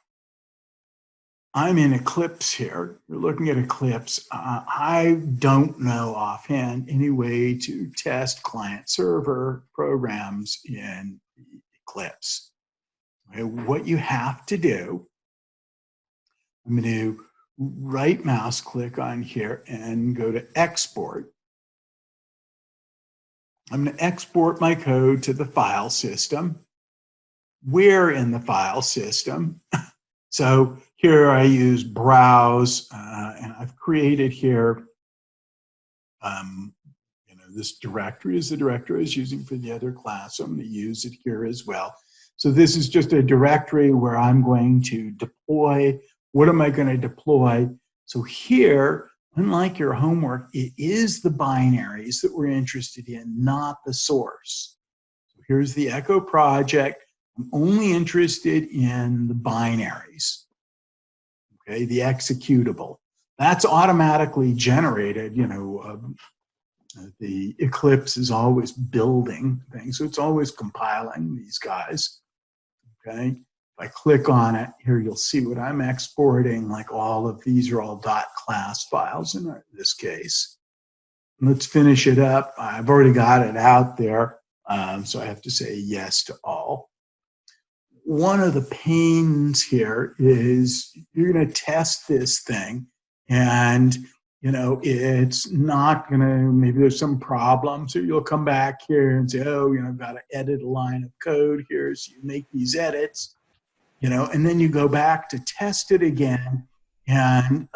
I'm in Eclipse here. You're looking at Eclipse. I don't know offhand any way to test client-server programs in Eclipse. Okay, what you have to do, I'm going to right mouse click on here and go to export. I'm going to export my code to the file system. Where in the file system? So here I use browse, and I've created here, this directory is the directory I was using for the other class. So I'm going to use it here as well. So this is just a directory where I'm going to deploy. What am I going to deploy? So here, unlike your homework, it is the binaries that we're interested in, not the source. So here's the Echo project. I'm only interested in the binaries. okay, the executable. That's automatically generated, the Eclipse is always building things, so it's always compiling these guys, okay? If I click on it, here you'll see what I'm exporting, like all of these are all .class files in this case. Let's finish it up. I've already got it out there, so I have to say yes to all. One of the pains here is you're going to test this thing, and it's not going to, maybe there's some problem, so you'll come back here and say, oh, I've got to edit a line of code here, so you make these edits, and then you go back to test it again, and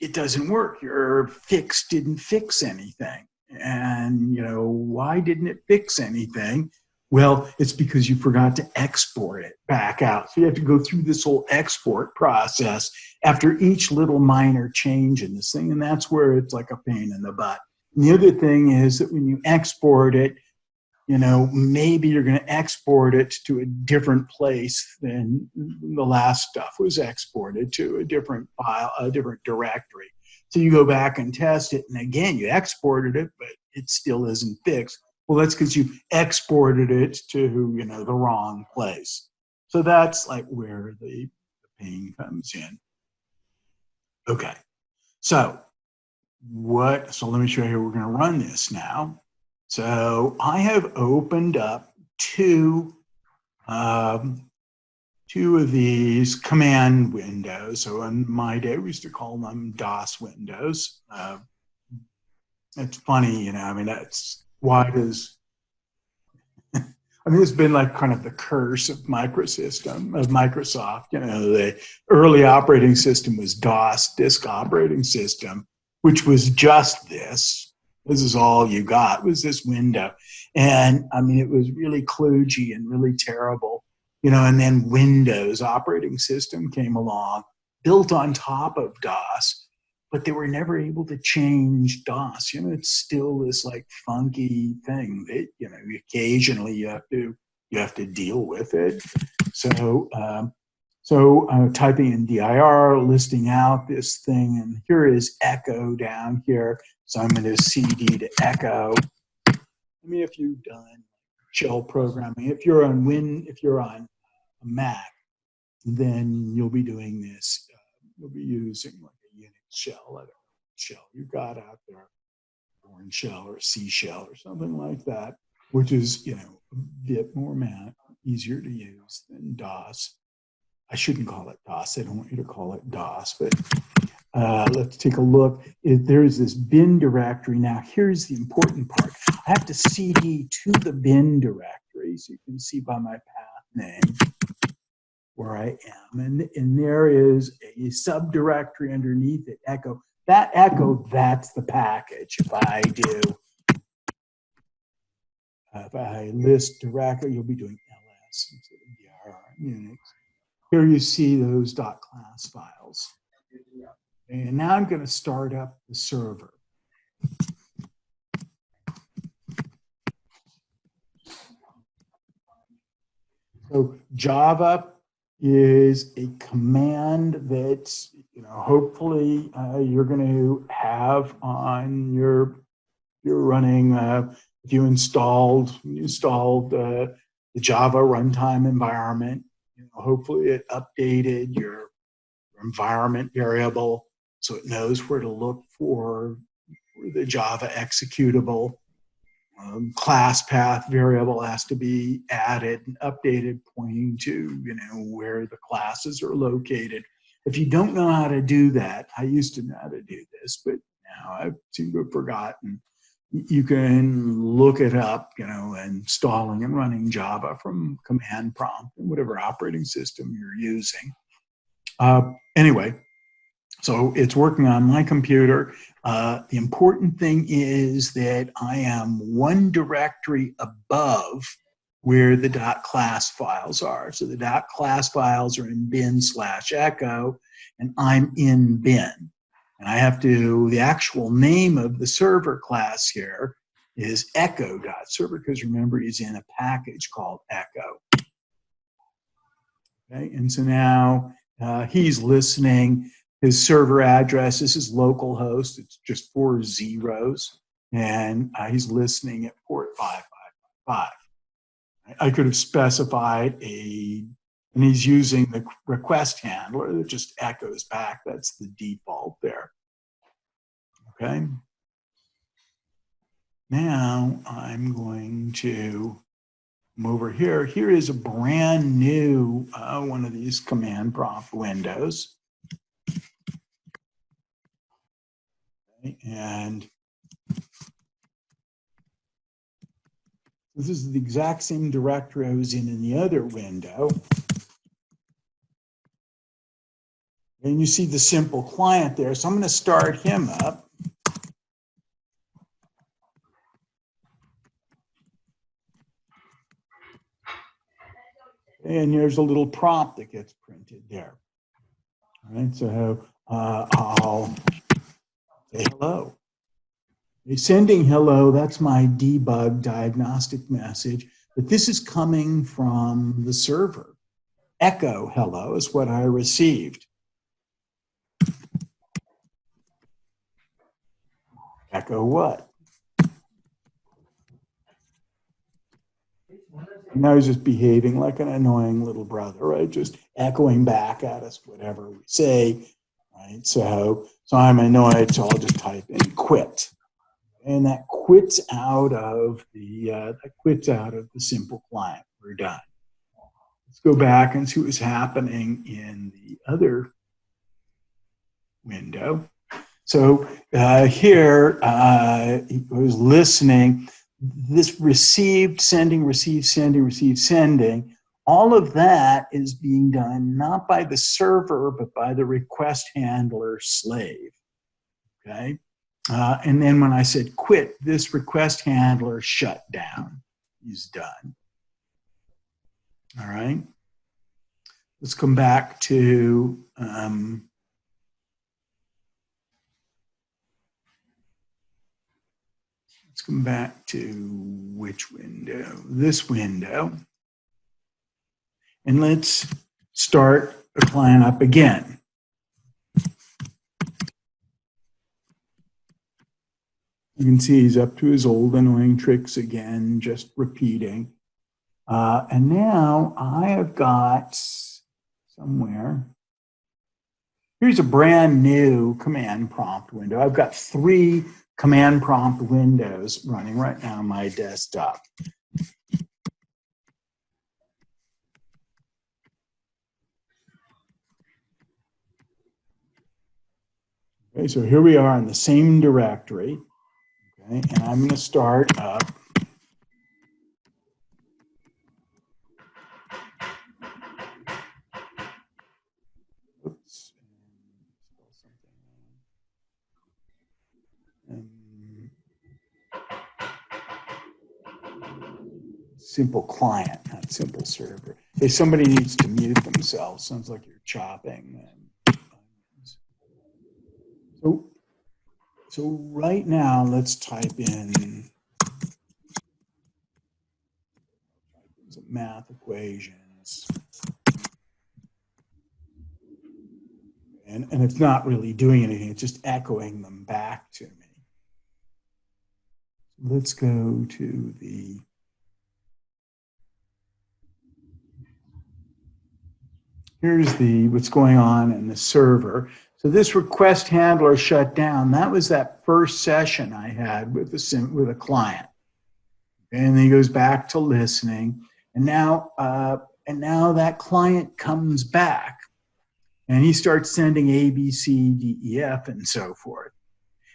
it doesn't work. Your fix didn't fix anything. And, why didn't it fix anything? Well, it's because you forgot to export it back out. So you have to go through this whole export process after each little minor change in this thing. And that's where it's like a pain in the butt. And the other thing is that when you export it, maybe you're going to export it to a different place than the last stuff was exported to, a different file, a different directory. So you go back and test it, and again, you exported it, but it still isn't fixed. Well, that's because you exported it to, the wrong place. So that's like where the pain comes in. Okay, so let me show you how we're going to run this now. So I have opened up two of these command windows. So in my day, we used to call them DOS windows. It's funny, that's why does, it's been like kind of the curse of Microsoft. The early operating system was DOS, disk operating system, which was just this. This is all you got, was this window. And it was really kludgy and really terrible, and then Windows operating system came along, built on top of DOS, but they were never able to change DOS. It's still this like funky thing that, occasionally you have to deal with it. So, typing in dir, listing out this thing, and here is echo down here. So I'm going to cd to echo. If you've done shell programming, if you're on a Mac, then you'll be doing this. You'll be using like a Unix shell, I don't know, shell you got out there, Bourne shell or C shell or something like that, which is a bit more easier to use than DOS. I shouldn't call it DOS. I don't want you to call it DOS, but let's take a look. There's this bin directory. Now, here's the important part. I have to cd to the bin directory, so you can see by my path name where I am. And there is a subdirectory underneath it, echo. That echo, that's the package. If I list directory, you'll be doing ls instead of dir Unix. Here you see those .class files. And now I'm going to start up the server. So Java is a command that hopefully you're going to have on you're running. If you installed the Java runtime environment, hopefully it updated your environment variable so it knows where to look for the Java executable. Class path variable has to be added and updated, pointing to where the classes are located. If you don't know how to do that, I used to know how to do this, but now I seem to have forgotten. You can look it up, installing and running Java from command prompt in whatever operating system you're using. Anyway, so it's working on my computer. The important thing is that I am one directory above where the .class files are. So the .class files are in bin/echo, and I'm in bin. And I have to, the actual name of the server class here is echo.server, because remember, he's in a package called echo. Okay, and so now He's listening. His server address is his local host. It's just 4 zeros. And he's listening at port 5555. I could have specified and he's using the request handler that just echoes back. That's the default there. Okay. Now I'm going to come over here. Here is a brand new one of these command prompt windows. Okay. And this is the exact same directory I was in the other window. And you see the simple client there. So I'm going to start him up. And here's a little prompt that gets printed there. All right, so I'll say hello. Sending hello, that's my debug diagnostic message, but this is coming from the server. Echo hello is what I received. Echo what? Now he's just behaving like an annoying little brother, right? Just echoing back at us whatever we say, right? So I'm annoyed, so I'll just type in quit. And that quits out of the simple client. We're done. Let's go back and see what's happening in the other window. So here he was listening. This received, sending, receive, sending, receive, sending. All of that is being done not by the server, but by the request handler slave. Okay. And then when I said quit, this request handler shut down. He's done. All right. Let's come back to which window? This window. And let's start the client up again. You can see he's up to his old annoying tricks again, just repeating. And now I have got somewhere, here's a brand new command prompt window. I've got 3 command prompt windows running right now on my desktop. Okay, so here we are in the same directory. Okay, and I'm going to start up. Oops. Simple client, not simple server. If somebody needs to mute themselves, sounds like you're chopping. So right now, let's type in some math equations. And it's not really doing anything, it's just echoing them back to me. Let's go to the here's what's going on in the server. So this request handler shut down. That was that first session I had with a client. And then he goes back to listening. And now that client comes back and he starts sending A, B, C, D, E, F, and so forth.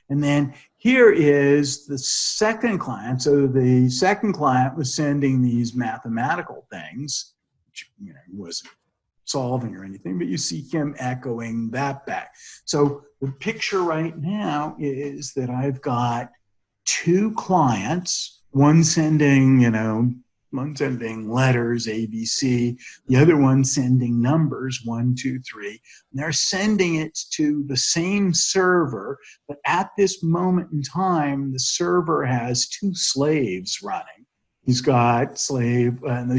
And then here is the second client. So the second client was sending these mathematical things, which wasn't solving or anything, but you see him echoing that back. So the picture right now is that I've got 2 clients, one sending letters, A, B, C, the other one sending numbers, 1, 2, 3. And they're sending it to the same server, but at this moment in time, the server has 2 slaves running. He's got slave, and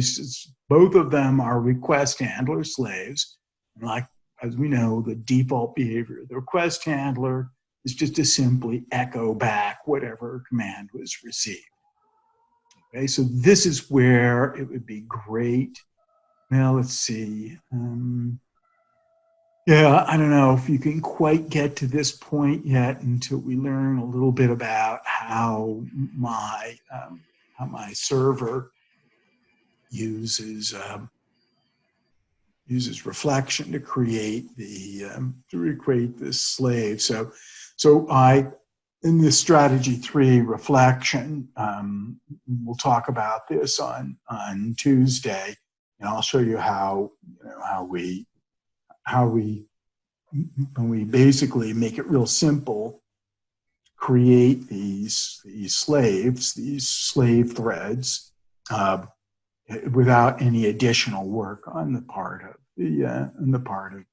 both of them are request handler slaves. And like as we know, the default behavior of the request handler is just to simply echo back whatever command was received. Okay, so this is where it would be great. Now let's see. Yeah, I don't know if you can quite get to this point yet until we learn a little bit about how my server uses reflection to create this slave. So in this strategy 3 reflection, we'll talk about this on Tuesday, and I'll show you how we when we basically make it real simple, create these slave threads without any additional work on the part of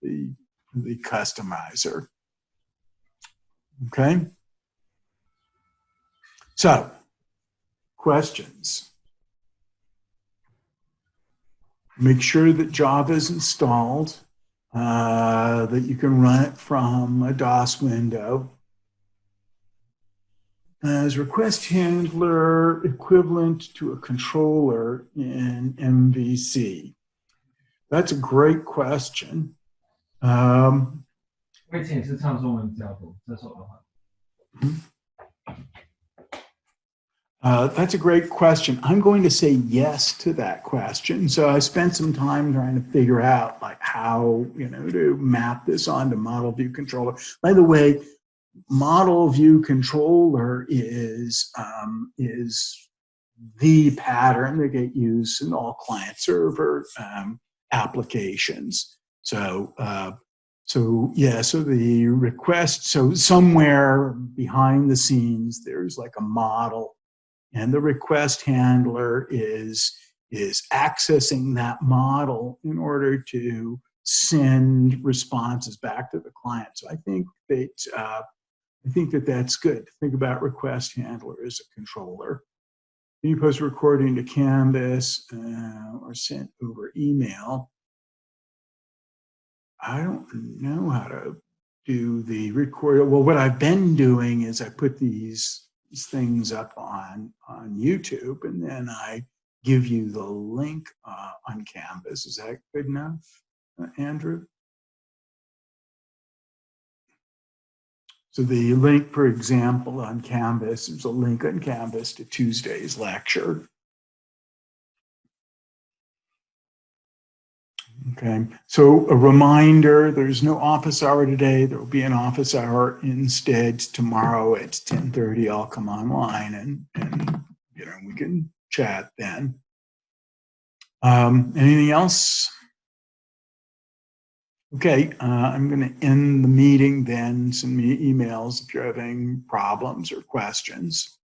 the customizer. Okay. So, questions. Make sure that Java is installed, that you can run it from a DOS window. Is request handler equivalent to a controller in MVC? That's a greght question. That's a great question. I'm going to say yes to that question. So I spent some time trying to figure out like how, to map this onto model view controller. By the way, model view controller is the pattern that get used in all client server applications. So the request, so somewhere behind the scenes, there's like a model, and the request handler is accessing that model in order to send responses back to the client. So I think that that's good. Think about request handler as a controller. Can you post a recording to Canvas or sent over email? I don't know how to do the record. Well, what I've been doing is I put these things up on YouTube, and then I give you the link on Canvas. Is that good enough, Andrew? So the link, for example, on Canvas, there's a link on Canvas to Tuesday's lecture. Okay, so a reminder, there's no office hour today. There will be an office hour instead tomorrow at 10:30. I'll come online and we can chat then. Anything else? Okay, I'm going to end the meeting then. Send me emails if you're having problems or questions.